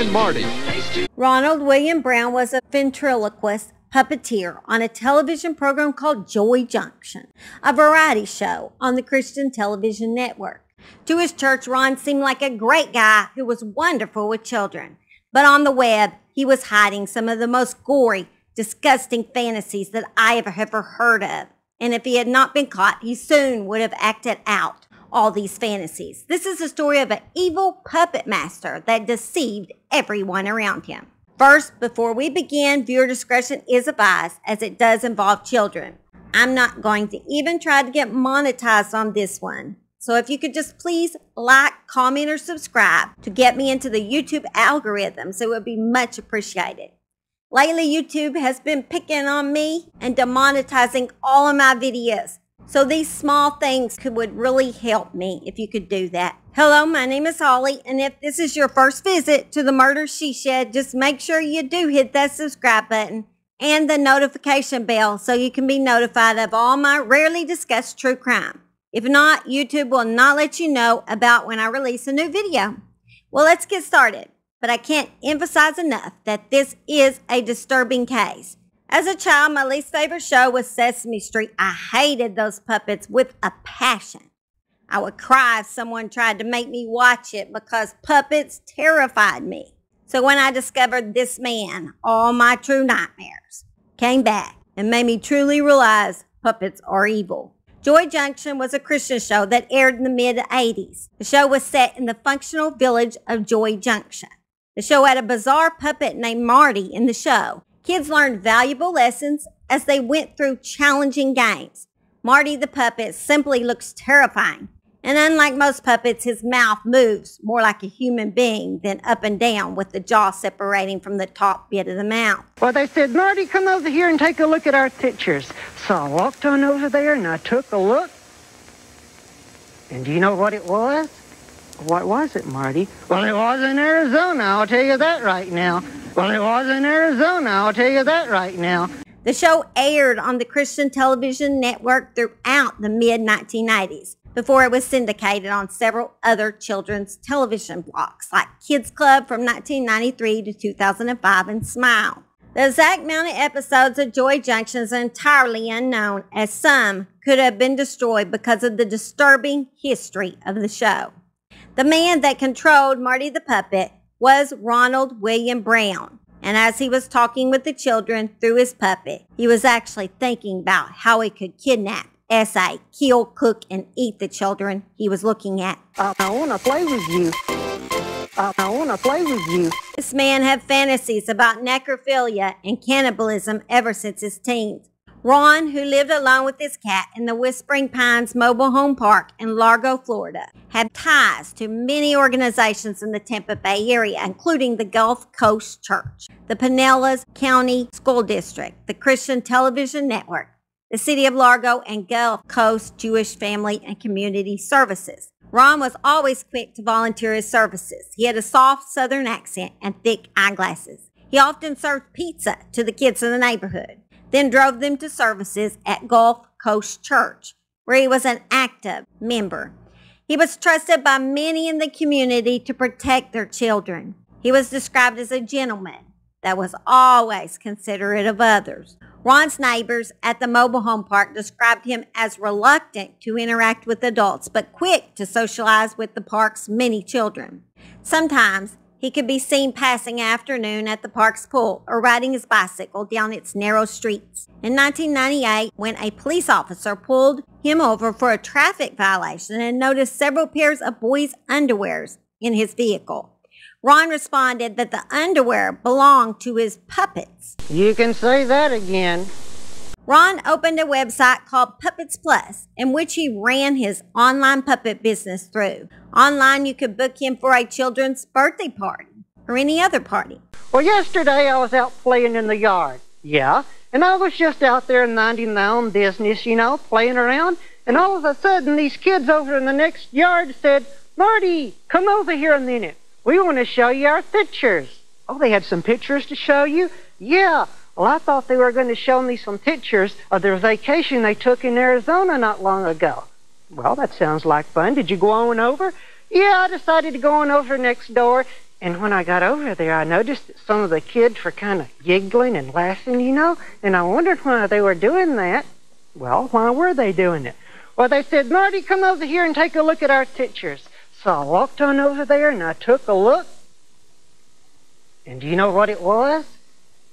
and Marty. Ronald William Brown was a ventriloquist puppeteer on a television program called JUNCTION, a variety show on the Christian television network. To his church, Ron seemed like a great guy who was wonderful with children. But on the web, he was hiding some of the most gory, disgusting fantasies that I have ever heard of. And if he had not been caught, he soon would have acted out all these fantasies. This is the story of an evil puppet master that deceived everyone around him. First, before we begin, viewer discretion is advised as it does involve children. I'm not going to even try to get monetized on this one. So if you could just please like, comment, or subscribe to get me into the YouTube algorithms, it would be much appreciated. Lately, YouTube has been picking on me and demonetizing all of my videos. So these small things would really help me if you could do that. Hello, my name is Holly, and if this is your first visit to the Murder She Shed, just make sure you do hit that subscribe button and the notification bell so you can be notified of all my rarely discussed true crime. If not, YouTube will not let you know about when I release a new video. Well, let's get started. But I can't emphasize enough that this is a disturbing case. As a child, my least favorite show was Sesame Street. I hated those puppets with a passion. I would cry if someone tried to make me watch it because puppets terrified me. So when I discovered this man, all my true nightmares came back and made me truly realize puppets are evil. Joy Junction was a Christian show that aired in the mid-'80s. The show was set in the functional village of Joy Junction. The show had a bizarre puppet named Marty in the show. Kids learned valuable lessons as they went through challenging games. Marty the puppet simply looks terrifying. And unlike most puppets, his mouth moves more like a human being than up and down with the jaw separating from the top bit of the mouth. Well, they said, Marty, come over here and take a look at our pictures. So I walked on over there and I took a look. And do you know what it was? What was it, Marty? Well, it was in Arizona, I'll tell you that right now. Well, it was in Arizona, I'll tell you that right now. The show aired on the Christian television network throughout the mid-1980s before it was syndicated on several other children's television blocks like Kids Club from 1993 to 2005 and Smile. The exact amount of episodes of Joy Junction is entirely unknown, as some could have been destroyed because of the disturbing history of the show. The man that controlled Marty the puppet was Ronald William Brown. And as he was talking with the children through his puppet, he was actually thinking about how he could kidnap, kill, cook, and eat the children he was looking at. I want to play with you. I want to play with you. This man had fantasies about necrophilia and cannibalism ever since his teens. Ron, who lived alone with his cat in the Whispering Pines mobile home park in Largo, Florida, had ties to many organizations in the Tampa Bay area, including the Gulf Coast Church, the Pinellas County School District, the Christian Television Network, the City of Largo, and Gulf Coast Jewish Family and Community Services. Ron was always quick to volunteer his services. He had a soft Southern accent and thick eyeglasses. He often served pizza to the kids in the neighborhood, then drove them to services at Gulf Coast Church, where he was an active member. He was trusted by many in the community to protect their children. He was described as a gentleman that was always considerate of others. Ron's neighbors at the mobile home park described him as reluctant to interact with adults, but quick to socialize with the park's many children. Sometimes he could be seen passing afternoon at the park's pool or riding his bicycle down its narrow streets. In 1998, when a police officer pulled him over for a traffic violation and noticed several pairs of boys' underwears in his vehicle, Ron responded that the underwear belonged to his puppets. You can say that again. Ron opened a website called Puppets Plus, in which he ran his online puppet business through. Online, you could book him for a children's birthday party or any other party. Well, yesterday I was out playing in the yard. Yeah, and I was just out there minding my own business, you know, playing around. And all of a sudden, these kids over in the next yard said, Marty, come over here a minute. We want to show you our pictures. Oh, they had some pictures to show you? Yeah. Well, I thought they were going to show me some pictures of their vacation they took in Arizona not long ago. Well, that sounds like fun. Did you go on over? Yeah, I decided to go on over next door. And when I got over there, I noticed that some of the kids were kind of giggling and laughing, you know, and I wondered why they were doing that. Well, why were they doing it? Well, they said, Marty, come over here and take a look at our pictures. So I walked on over there and I took a look. And do you know what it was?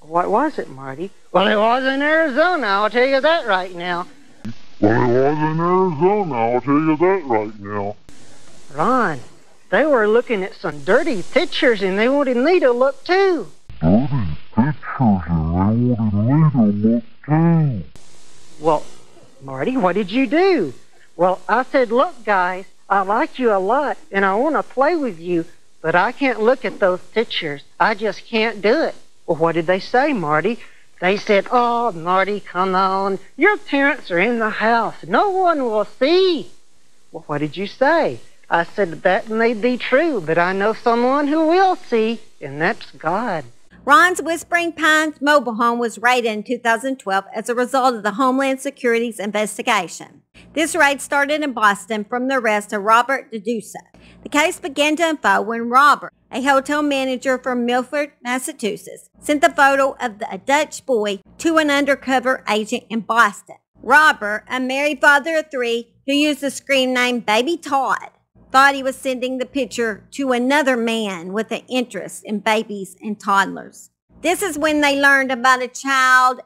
What was it, Marty? Well, it was in Arizona, I'll tell you that right now. Well, it was in Arizona, I'll tell you that right now. Ron, they were looking at some dirty pictures and they wanted me to look too. Dirty pictures and they wanted me to look too. Well, Marty, what did you do? Well, I said, look, guys, I like you a lot and I want to play with you, but I can't look at those pictures. I just can't do it. Well, what did they say, Marty? They said, oh, Marty, come on. Your parents are in the house. No one will see. Well, what did you say? I said, that may be true, but I know someone who will see, and that's God. Ron's Whispering Pines mobile home was raided in 2012 as a result of the Homeland Security's investigation. This raid started in Boston from the arrest of Robert DiSanto. The case began to unfold when Robert, a hotel manager from Milford, Massachusetts, sent the photo of a Dutch boy to an undercover agent in Boston. Robert, a married father of 3 who used the screen name Baby Todd, thought he was sending the picture to another man with an interest in babies and toddlers. This is when they learned about a child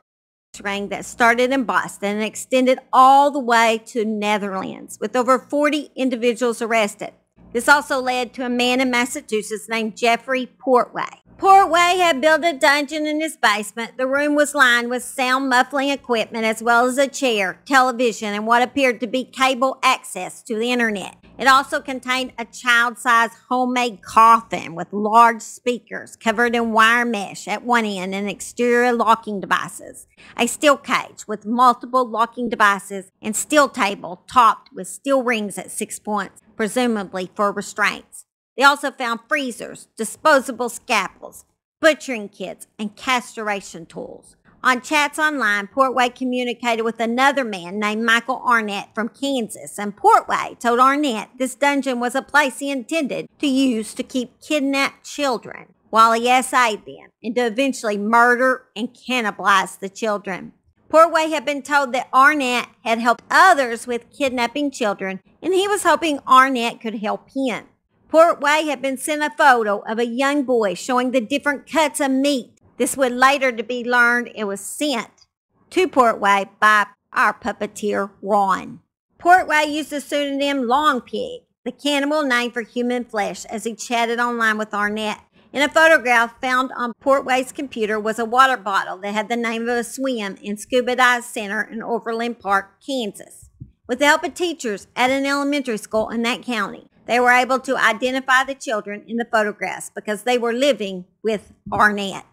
ring that started in Boston and extended all the way to Netherlands, with over 40 individuals arrested. This also led to a man in Massachusetts named Jeffrey Portway. Portway had built a dungeon in his basement. The room was lined with sound muffling equipment as well as a chair, television, and what appeared to be cable access to the internet. It also contained a child-sized homemade coffin with large speakers covered in wire mesh at one end and exterior locking devices, a steel cage with multiple locking devices, and steel table topped with steel rings at 6 points, presumably for restraints. They also found freezers, disposable scalpels, butchering kits, and castration tools. On chats online, Portway communicated with another man named Michael Arnett from Kansas, and Portway told Arnett this dungeon was a place he intended to use to keep kidnapped children while he essayed them and to eventually murder and cannibalize the children. Portway had been told that Arnett had helped others with kidnapping children, and he was hoping Arnett could help him. Portway had been sent a photo of a young boy showing the different cuts of meat. This would later to be learned it was sent to Portway by our puppeteer, Ron. Portway used the pseudonym Long Pig, the cannibal name for human flesh, as he chatted online with Arnett. In a photograph found on Portway's computer was a water bottle that had the name of a swim and scuba dive center in Overland Park, Kansas. With the help of teachers at an elementary school in that county, they were able to identify the children in the photographs because they were living with Arnett.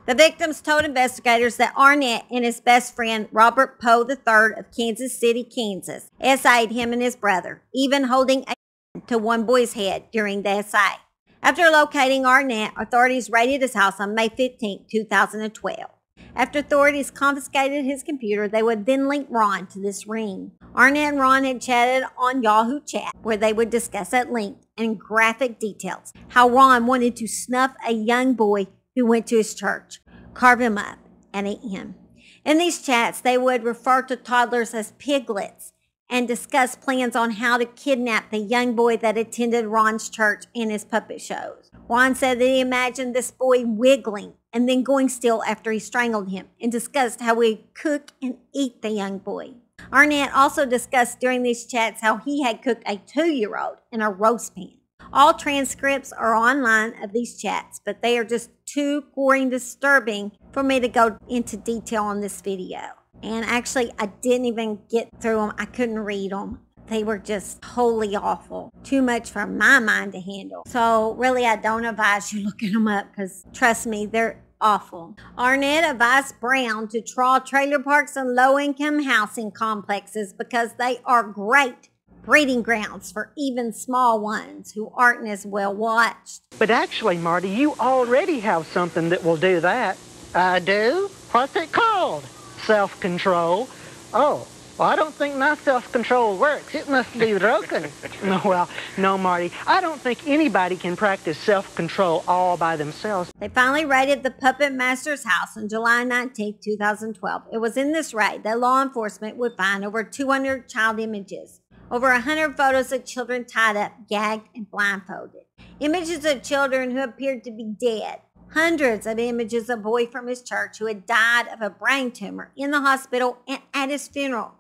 The victims told investigators that Arnett and his best friend, Robert Poe III of Kansas City, Kansas, essayed him and his brother, even holding a gun to one boy's head during the essay. After locating Arnett, authorities raided his house on May 15, 2012. After authorities confiscated his computer, they would then link Ron to this ring. Arnett and Ron had chatted on Yahoo Chat, where they would discuss at length and in graphic details how Ron wanted to snuff a young boy who went to his church, carve him up, and eat him. In these chats, they would refer to toddlers as piglets and discuss plans on how to kidnap the young boy that attended Ron's church and his puppet shows. Ron said that he imagined this boy wiggling and then going still after he strangled him, and discussed how he'd cook and eat the young boy. Arnett also discussed during these chats how he had cooked a 2-year-old in a roast pan. All transcripts are online of these chats, but they are just too gory and disturbing for me to go into detail on this video. And actually, I didn't even get through them. I couldn't read them. They were just wholly awful. Too much for my mind to handle. So really, I don't advise you looking them up because, trust me, they're awful. Arnett advised Brown to trawl trailer parks and low-income housing complexes because they are great breeding grounds for even small ones who aren't as well watched. But actually, Marty, you already have something that will do that. I do? What's it called? Self-control. Oh, Well, I don't think my self-control works. It must be broken. No, Marty. I don't think anybody can practice self-control all by themselves. They finally raided the puppet master's house on July 19, 2012. It was in this raid that law enforcement would find over 200 child images, over 100 photos of children tied up, gagged, and blindfolded, images of children who appeared to be dead, hundreds of images of a boy from his church who had died of a brain tumor in the hospital and at his funeral,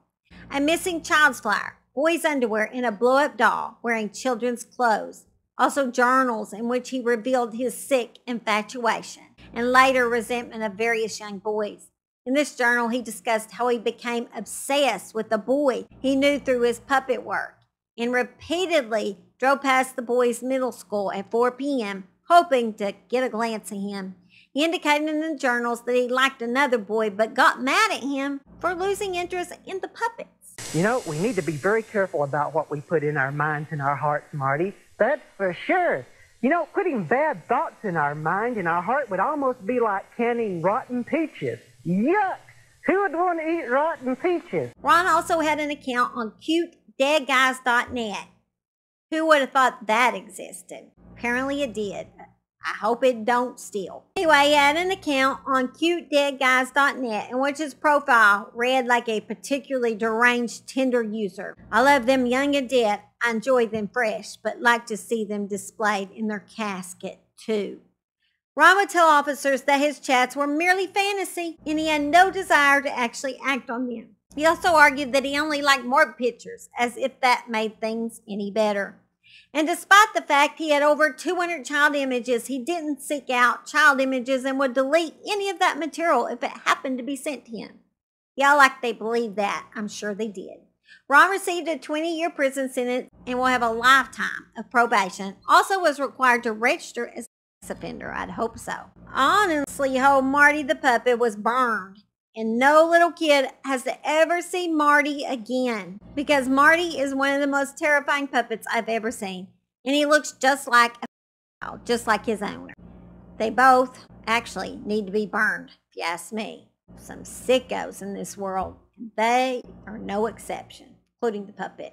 a missing child's flyer, boy's underwear, and a blow-up doll wearing children's clothes. Also journals in which he revealed his sick infatuation and later resentment of various young boys. In this journal, he discussed how he became obsessed with the boy he knew through his puppet work and repeatedly drove past the boy's middle school at 4 p.m., hoping to get a glance at him. He indicated in the journals that he liked another boy but got mad at him for losing interest in the puppets. You know, we need to be very careful about what we put in our minds and our hearts, Marty. That's for sure. You know, putting bad thoughts in our mind and our heart would almost be like canning rotten peaches. Yuck! Who would want to eat rotten peaches? Ron also had an account on cutedeadguys.net. Who would have thought that existed? Apparently it did. I hope it don't still. Anyway, he had an account on cutedeadguys.net in which his profile read like a particularly deranged Tinder user. I love them young and dead. I enjoy them fresh, but like to see them displayed in their casket too. Ron would tell officers that his chats were merely fantasy and he had no desire to actually act on them. He also argued that he only liked morbid pictures, as if that made things any better. And despite the fact he had over 200 child images, he didn't seek out child images and would delete any of that material if it happened to be sent to him. Y'all like they believe that. I'm sure they did. Ron received a 20-year prison sentence and will have a lifetime of probation. Also was required to register as a sex offender. I'd hope so. Honestly, Marty the puppet was burned. And no little kid has to ever see Marty again, because Marty is one of the most terrifying puppets I've ever seen. And he looks just like just like his owner. They both actually need to be burned, if you ask me. Some sickos in this world, and they are no exception, including the puppet.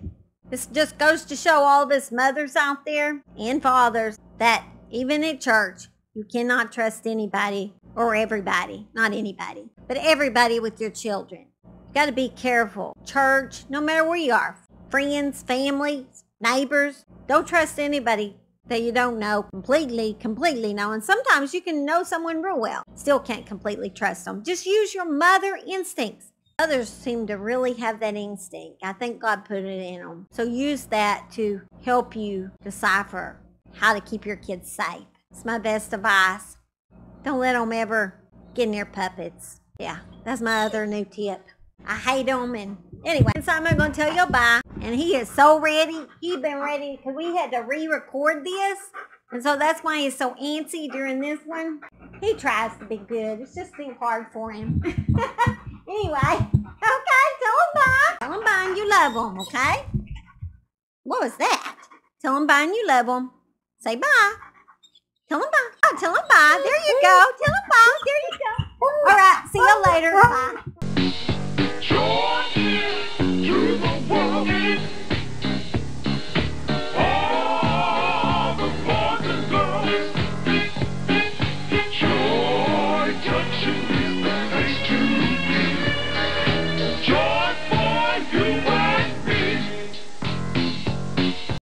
This just goes to show all of us mothers out there and fathers that even at church, you cannot trust anybody or everybody, not anybody, but everybody with your children. You got to be careful. Church, no matter where you are, friends, family, neighbors, don't trust anybody that you don't know completely know. And sometimes you can know someone real well, still can't completely trust them. Just use your mother instincts. Others seem to really have that instinct. I think God put it in them. So use that to help you decipher how to keep your kids safe. It's my best advice. Don't let them ever get near puppets. Yeah, that's my other new tip. I hate them. And anyway, so I'm going to tell you bye. And he is so ready. He's been ready because we had to re-record this. And so that's why he's so antsy during this one. He tries to be good. It's just been hard for him. Anyway, okay, tell him bye. Tell him bye and you love him, okay? What was that? Tell him bye and you love him. Say bye. Tell him bye. Oh, tell him bye. There you go. Tell him bye. There you go. All right, see you later. Bye.